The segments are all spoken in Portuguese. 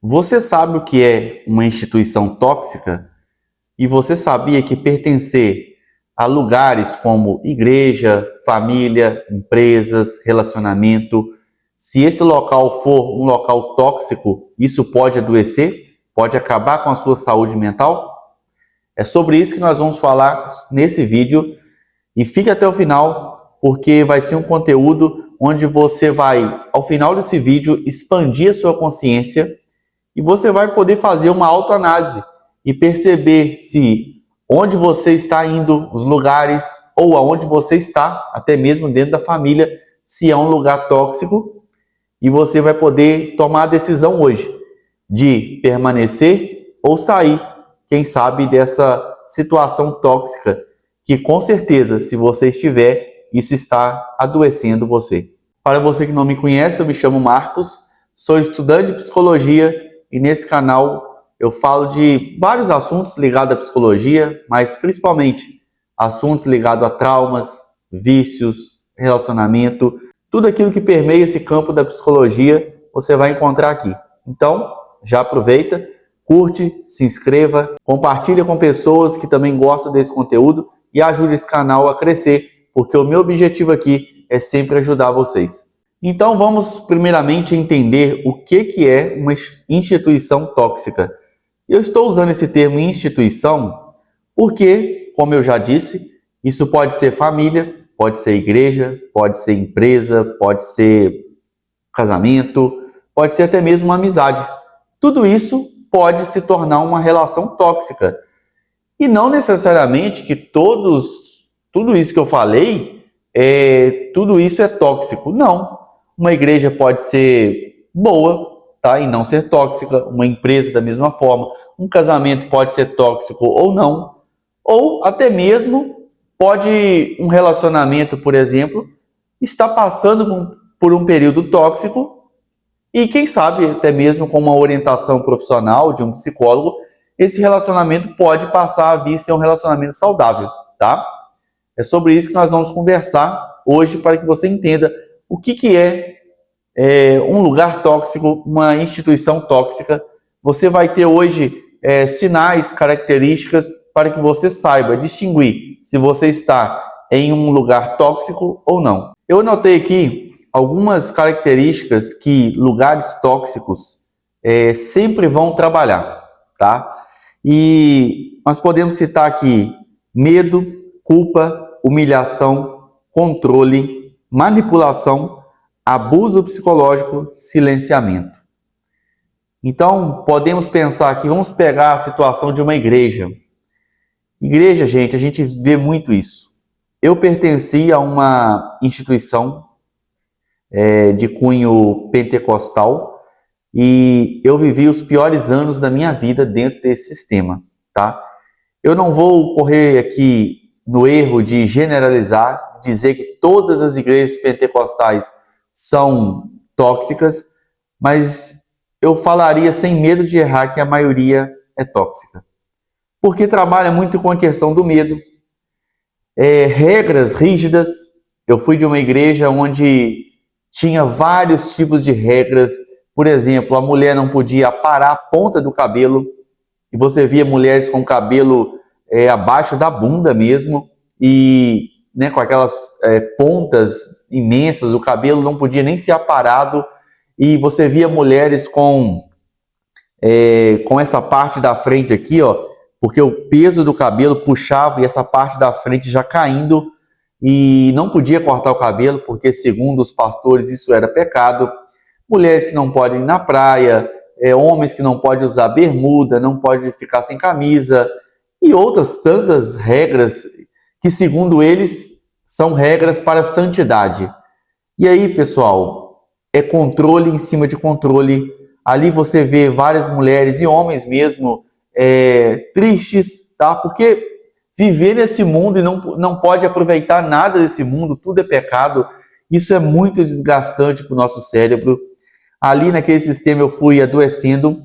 Você sabe o que é uma instituição tóxica? E você sabia que pertencer a lugares como igreja, família, empresas, relacionamento, se esse local for um local tóxico, isso pode adoecer? Pode acabar com a sua saúde mental? É sobre isso que nós vamos falar nesse vídeo e fique até o final, porque vai ser um conteúdo onde você vai, ao final desse vídeo, expandir a sua consciência e você vai poder fazer uma autoanálise e perceber se onde você está indo, os lugares ou aonde você está, até mesmo dentro da família, se é um lugar tóxico, e você vai poder tomar a decisão hoje de permanecer ou sair, quem sabe, dessa situação tóxica, que com certeza, se você estiver, isso está adoecendo você. Para você que não me conhece, eu me chamo Marcos, sou estudante de psicologia e nesse canal eu falo de vários assuntos ligados à psicologia, mas principalmente assuntos ligados a traumas, vícios, relacionamento, tudo aquilo que permeia esse campo da psicologia você vai encontrar aqui. Então, já aproveita, curte, se inscreva, compartilha com pessoas que também gostam desse conteúdo e ajude esse canal a crescer, porque o meu objetivo aqui é sempre ajudar vocês. Então vamos primeiramente entender o que é uma instituição tóxica. Eu estou usando esse termo instituição porque, como eu já disse, isso pode ser família, pode ser igreja, pode ser empresa, pode ser casamento, pode ser até mesmo uma amizade. Tudo isso pode se tornar uma relação tóxica. E não necessariamente que tudo isso que eu falei, tudo isso é tóxico. Não. Uma igreja pode ser boa, tá? E não ser tóxica. Uma empresa da mesma forma. Um casamento pode ser tóxico ou não. Ou até mesmo pode um relacionamento, por exemplo, estar passando por um período tóxico e quem sabe até mesmo com uma orientação profissional de um psicólogo, esse relacionamento pode passar a vir ser um relacionamento saudável, tá? É sobre isso que nós vamos conversar hoje para que você entenda o que é um lugar tóxico, uma instituição tóxica. Você vai ter hoje sinais, características para que você saiba distinguir se você está em um lugar tóxico ou não. Eu anotei aqui algumas características que lugares tóxicos sempre vão trabalhar, tá? E nós podemos citar aqui medo, culpa, humilhação, controle, manipulação, abuso psicológico, silenciamento. Então, podemos pensar aqui, vamos pegar a situação de uma igreja. Igreja, gente, a gente vê muito isso. Eu pertenci a uma instituição de cunho pentecostal e eu vivi os piores anos da minha vida dentro desse sistema, tá? Eu não vou correr aqui no erro de generalizar, dizer que todas as igrejas pentecostais são tóxicas, mas eu falaria sem medo de errar que a maioria é tóxica. Porque trabalha muito com a questão do medo, regras rígidas. Eu fui de uma igreja onde tinha vários tipos de regras. Por exemplo, a mulher não podia aparar a ponta do cabelo, e você via mulheres com cabelo abaixo da bunda mesmo, e com aquelas pontas imensas, o cabelo não podia nem ser aparado, e você via mulheres com essa parte da frente aqui, ó, porque o peso do cabelo puxava e essa parte da frente já caindo, e não podia cortar o cabelo, porque segundo os pastores isso era pecado. Mulheres que não podem ir na praia, homens que não podem usar bermuda, não podem ficar sem camisa, e outras tantas regras que, segundo eles, são regras para a santidade. E aí, pessoal, é controle em cima de controle. Ali você vê várias mulheres e homens mesmo tristes, tá? Porque viver nesse mundo e não pode aproveitar nada desse mundo, tudo é pecado. Isso é muito desgastante para o nosso cérebro. Ali naquele sistema eu fui adoecendo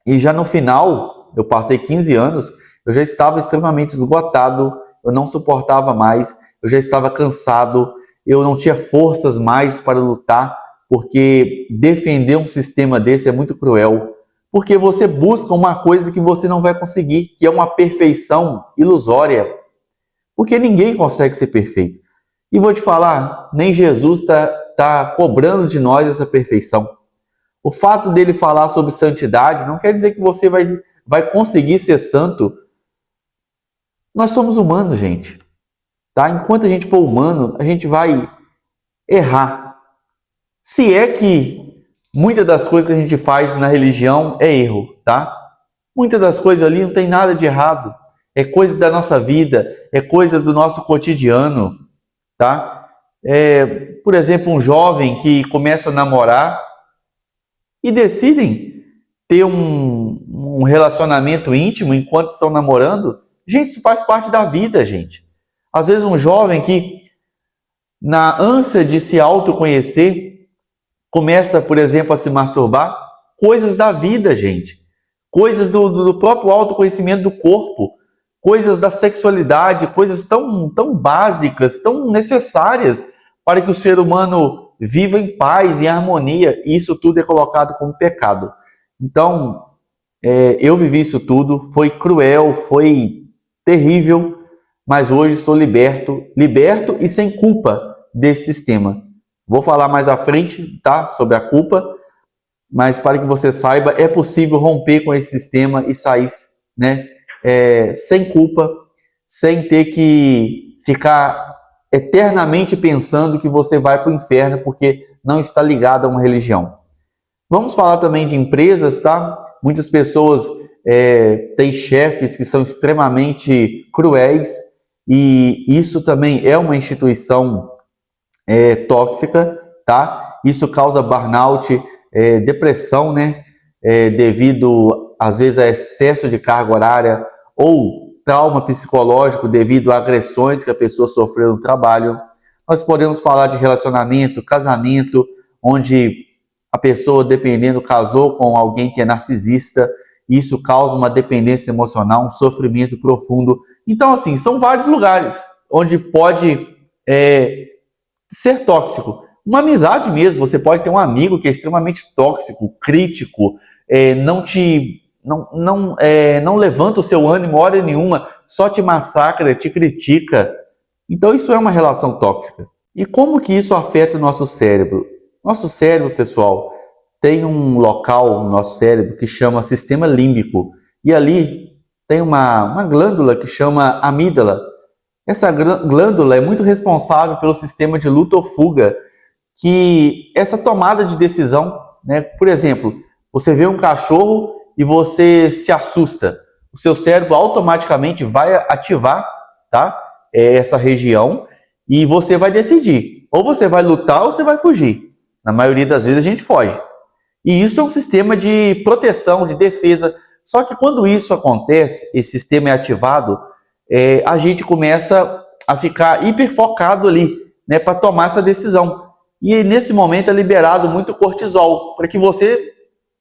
e já no final, eu passei 15 anos, eu já estava extremamente esgotado, eu não suportava mais, eu já estava cansado, eu não tinha forças mais para lutar, porque defender um sistema desse é muito cruel. porque você busca uma coisa que você não vai conseguir, que é uma perfeição ilusória, porque ninguém consegue ser perfeito. E vou te falar, nem Jesus tá cobrando de nós essa perfeição. O fato dele falar sobre santidade não quer dizer que você vai conseguir ser santo. Nós somos humanos, gente. Tá? Enquanto a gente for humano, a gente vai errar. Se é que muitas das coisas que a gente faz na religião é erro, tá? Muitas das coisas ali não tem nada de errado. É coisa da nossa vida, é coisa do nosso cotidiano, tá? Por exemplo, um jovem que começa a namorar e decidem ter um relacionamento íntimo enquanto estão namorando. Gente, isso faz parte da vida, gente. Às vezes um jovem que, na ânsia de se autoconhecer, começa, por exemplo, a se masturbar. Coisas da vida, gente. Coisas do próprio autoconhecimento do corpo. Coisas da sexualidade, coisas tão básicas, tão necessárias para que o ser humano viva em paz, em harmonia. E isso tudo é colocado como pecado. Então, eu vivi isso tudo, foi cruel, foi terrível, mas hoje estou liberto e sem culpa desse sistema. Vou falar mais à frente, tá, sobre a culpa, mas para que você saiba, é possível romper com esse sistema e sair, né, sem culpa, sem ter que ficar eternamente pensando que você vai para o inferno porque não está ligado a uma religião. Vamos falar também de empresas, tá? Muitas pessoas têm chefes que são extremamente cruéis e isso também é uma instituição tóxica, tá? Isso causa burnout, depressão, né? Devido, às vezes, a excesso de carga horária ou trauma psicológico devido a agressões que a pessoa sofreu no trabalho. Nós podemos falar de relacionamento, casamento, onde a pessoa, dependendo, casou com alguém que é narcisista, e isso causa uma dependência emocional, um sofrimento profundo. Então, assim, são vários lugares onde pode ser tóxico. Uma amizade mesmo, você pode ter um amigo que é extremamente tóxico, crítico, não levanta o seu ânimo hora nenhuma, só te massacra, te critica. Então isso é uma relação tóxica. E como que isso afeta o nosso cérebro? Nosso cérebro, pessoal, tem um local no nosso cérebro que chama sistema límbico. E ali tem uma glândula que chama amígdala. Essa glândula é muito responsável pelo sistema de luta ou fuga, que essa tomada de decisão, né? Por exemplo, você vê um cachorro e você se assusta. O seu cérebro automaticamente vai ativar, tá? Essa região e você vai decidir. Ou você vai lutar ou você vai fugir. Na maioria das vezes a gente foge. E isso é um sistema de proteção, de defesa. Só que quando isso acontece, esse sistema é ativado, a gente começa a ficar hiperfocado ali, né, para tomar essa decisão. E nesse momento é liberado muito cortisol, para que você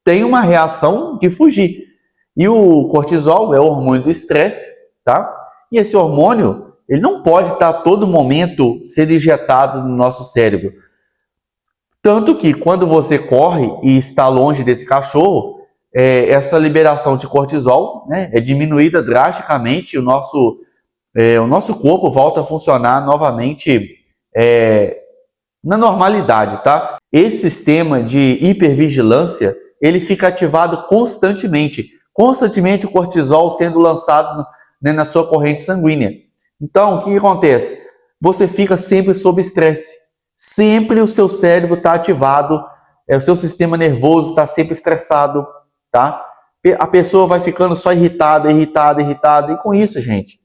tenha uma reação de fugir. E o cortisol é o hormônio do estresse, tá? E esse hormônio, ele não pode estar a todo momento sendo injetado no nosso cérebro. Tanto que quando você corre e está longe desse cachorro, essa liberação de cortisol, né, é diminuída drasticamente, o nosso corpo volta a funcionar novamente na normalidade, tá? Esse sistema de hipervigilância, ele fica ativado constantemente o cortisol sendo lançado, né, na sua corrente sanguínea. Então, o que acontece? Você fica sempre sob estresse. Sempre o seu cérebro está ativado, o seu sistema nervoso está sempre estressado, tá? A pessoa vai ficando só irritada, e com isso, gente,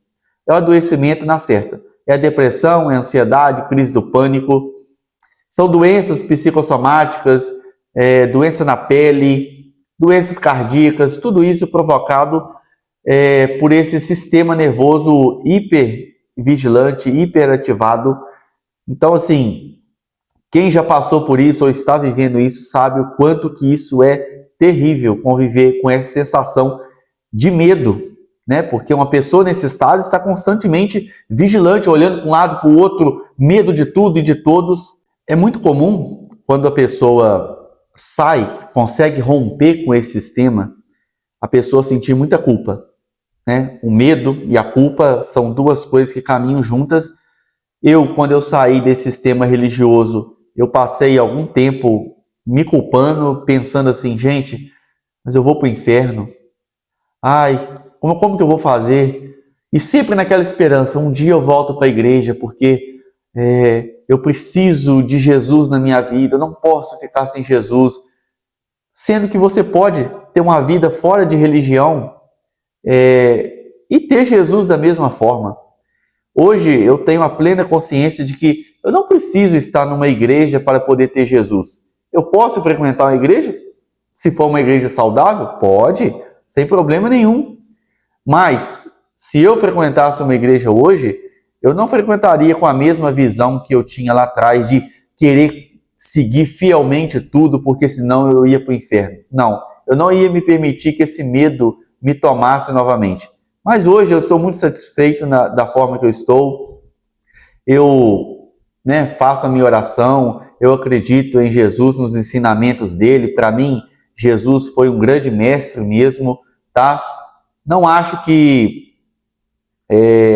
é o adoecimento na certa. É a depressão, é a ansiedade, crise do pânico, são doenças psicossomáticas, doença na pele, doenças cardíacas, tudo isso provocado por esse sistema nervoso hipervigilante, hiperativado. Então, assim, quem já passou por isso ou está vivendo isso sabe o quanto que isso é terrível, conviver com essa sensação de medo, né? Porque uma pessoa nesse estado está constantemente vigilante, olhando para um lado, para o outro, medo de tudo e de todos. É muito comum quando a pessoa consegue romper com esse sistema, a pessoa sentir muita culpa, né? O medo e a culpa são duas coisas que caminham juntas. Quando eu saí desse sistema religioso, eu passei algum tempo me culpando, pensando assim, gente, mas eu vou para o inferno. Ai, como que eu vou fazer? E sempre naquela esperança, um dia eu volto para a igreja, porque eu preciso de Jesus na minha vida, eu não posso ficar sem Jesus. Sendo que você pode ter uma vida fora de religião e ter Jesus da mesma forma. Hoje eu tenho a plena consciência de que eu não preciso estar numa igreja para poder ter Jesus. Eu posso frequentar uma igreja? Se for uma igreja saudável? Pode, sem problema nenhum. Mas, se eu frequentasse uma igreja hoje, eu não frequentaria com a mesma visão que eu tinha lá atrás de querer seguir fielmente tudo, porque senão eu ia para o inferno. Não, eu não ia me permitir que esse medo me tomasse novamente. Mas hoje eu estou muito satisfeito da forma que eu estou. Eu faço a minha oração, eu acredito em Jesus, nos ensinamentos dele. Para mim, Jesus foi um grande mestre mesmo, tá? Não acho que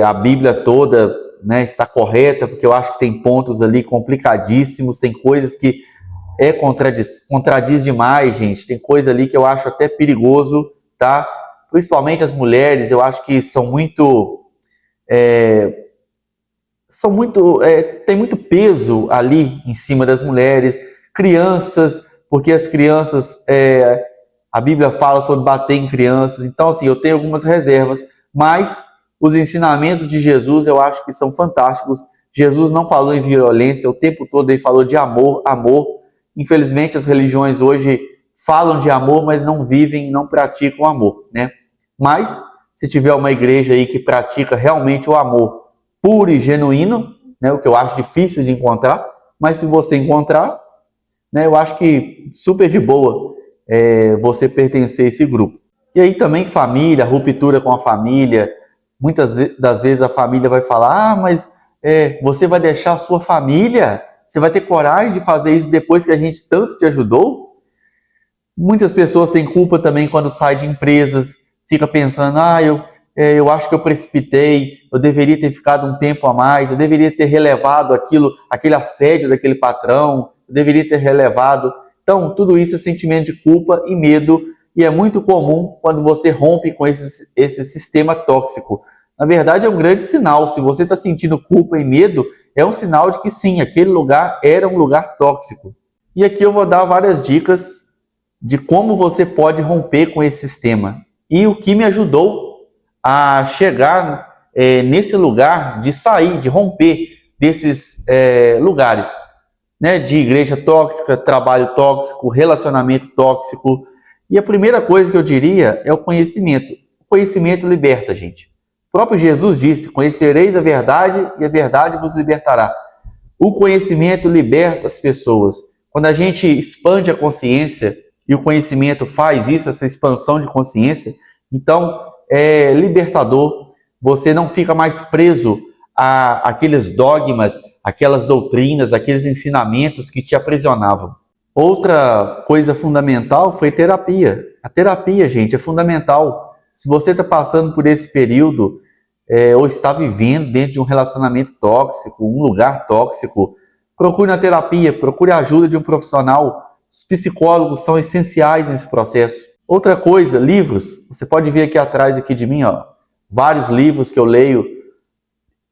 a Bíblia toda está correta, porque eu acho que tem pontos ali complicadíssimos, tem coisas que contradiz demais, gente. Tem coisa ali que eu acho até perigoso, tá? Principalmente as mulheres, eu acho que tem muito peso ali em cima das mulheres. Crianças, porque as crianças, a Bíblia fala sobre bater em crianças, então assim, eu tenho algumas reservas, mas os ensinamentos de Jesus eu acho que são fantásticos. Jesus não falou em violência, o tempo todo ele falou de amor. Infelizmente as religiões hoje falam de amor, mas não vivem, não praticam amor, né? Mas se tiver uma igreja aí que pratica realmente o amor puro e genuíno, o que eu acho difícil de encontrar, mas se você encontrar, eu acho que super de boa você pertencer a esse grupo. E aí também família, ruptura com a família. Muitas das vezes a família vai falar, mas você vai deixar a sua família? Você vai ter coragem de fazer isso depois que a gente tanto te ajudou? Muitas pessoas têm culpa também quando saem de empresas, fica pensando, eu acho que eu precipitei, eu deveria ter ficado um tempo a mais, eu deveria ter relevado aquele assédio daquele patrão, eu deveria ter relevado. Então, tudo isso é sentimento de culpa e medo, e é muito comum quando você rompe com esse sistema tóxico. Na verdade, é um grande sinal. Se você está sentindo culpa e medo, é um sinal de que sim, aquele lugar era um lugar tóxico. E aqui eu vou dar várias dicas de como você pode romper com esse sistema. E o que me ajudou a chegar nesse lugar de sair, de romper desses lugares, de igreja tóxica, trabalho tóxico, relacionamento tóxico. E a primeira coisa que eu diria é o conhecimento. O conhecimento liberta, gente. O próprio Jesus disse, conhecereis a verdade e a verdade vos libertará. O conhecimento liberta as pessoas. Quando a gente expande a consciência e o conhecimento faz isso, essa expansão de consciência, então é libertador. Você não fica mais preso àqueles dogmas, aquelas doutrinas, aqueles ensinamentos que te aprisionavam. Outra coisa fundamental foi terapia. A terapia, gente, é fundamental. Se você está passando por esse período ou está vivendo dentro de um relacionamento tóxico, um lugar tóxico, procure na terapia, procure a ajuda de um profissional. Os psicólogos são essenciais nesse processo. Outra coisa, livros. Você pode ver aqui atrás aqui de mim, vários livros que eu leio.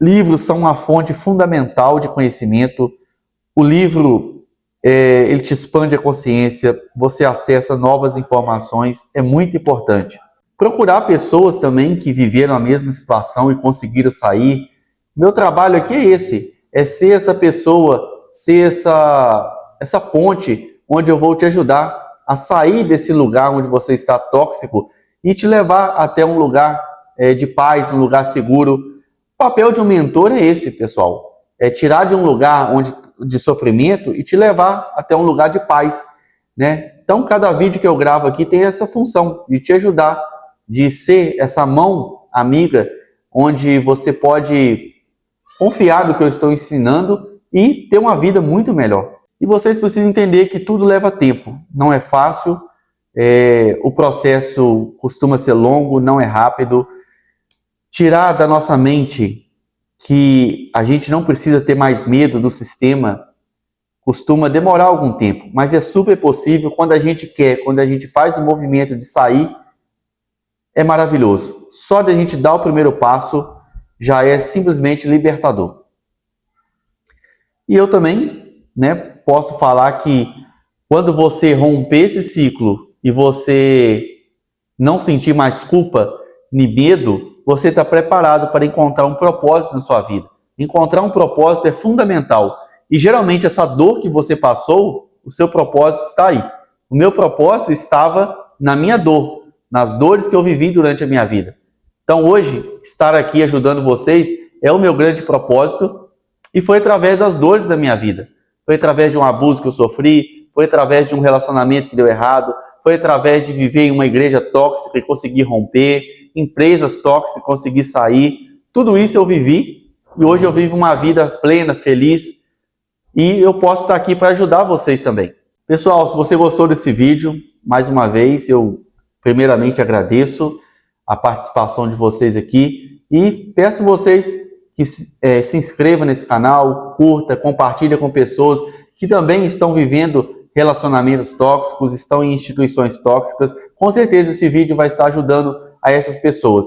Livros são uma fonte fundamental de conhecimento. O livro, ele te expande a consciência, você acessa novas informações, é muito importante. Procurar pessoas também que viveram a mesma situação e conseguiram sair. Meu trabalho aqui é esse, é ser essa pessoa, ser essa ponte onde eu vou te ajudar a sair desse lugar onde você está tóxico e te levar até um lugar de paz, um lugar seguro. O papel de um mentor é esse, pessoal. É tirar de um lugar de sofrimento e te levar até um lugar de paz, Então, cada vídeo que eu gravo aqui tem essa função de te ajudar, de ser essa mão amiga, onde você pode confiar no que eu estou ensinando e ter uma vida muito melhor. E vocês precisam entender que tudo leva tempo, não é fácil, o processo costuma ser longo, não é rápido. Tirar da nossa mente que a gente não precisa ter mais medo do sistema costuma demorar algum tempo, mas é super possível quando a gente quer, quando a gente faz o movimento de sair, é maravilhoso. Só de a gente dar o primeiro passo já é simplesmente libertador. E eu também, posso falar que quando você romper esse ciclo e você não sentir mais culpa nem medo, você está preparado para encontrar um propósito na sua vida. Encontrar um propósito é fundamental. E geralmente essa dor que você passou, o seu propósito está aí. O meu propósito estava na minha dor, nas dores que eu vivi durante a minha vida. Então hoje, estar aqui ajudando vocês é o meu grande propósito e foi através das dores da minha vida. Foi através de um abuso que eu sofri, foi através de um relacionamento que deu errado, foi através de viver em uma igreja tóxica e conseguir romper, empresas tóxicas e conseguir sair. Tudo isso eu vivi e hoje eu vivo uma vida plena, feliz e eu posso estar aqui para ajudar vocês também. Pessoal, se você gostou desse vídeo, mais uma vez eu primeiramente agradeço a participação de vocês aqui e peço vocês que se inscrevam nesse canal, curta, compartilha com pessoas que também estão vivendo relacionamentos tóxicos, estão em instituições tóxicas. Com certeza esse vídeo vai estar ajudando a essas pessoas.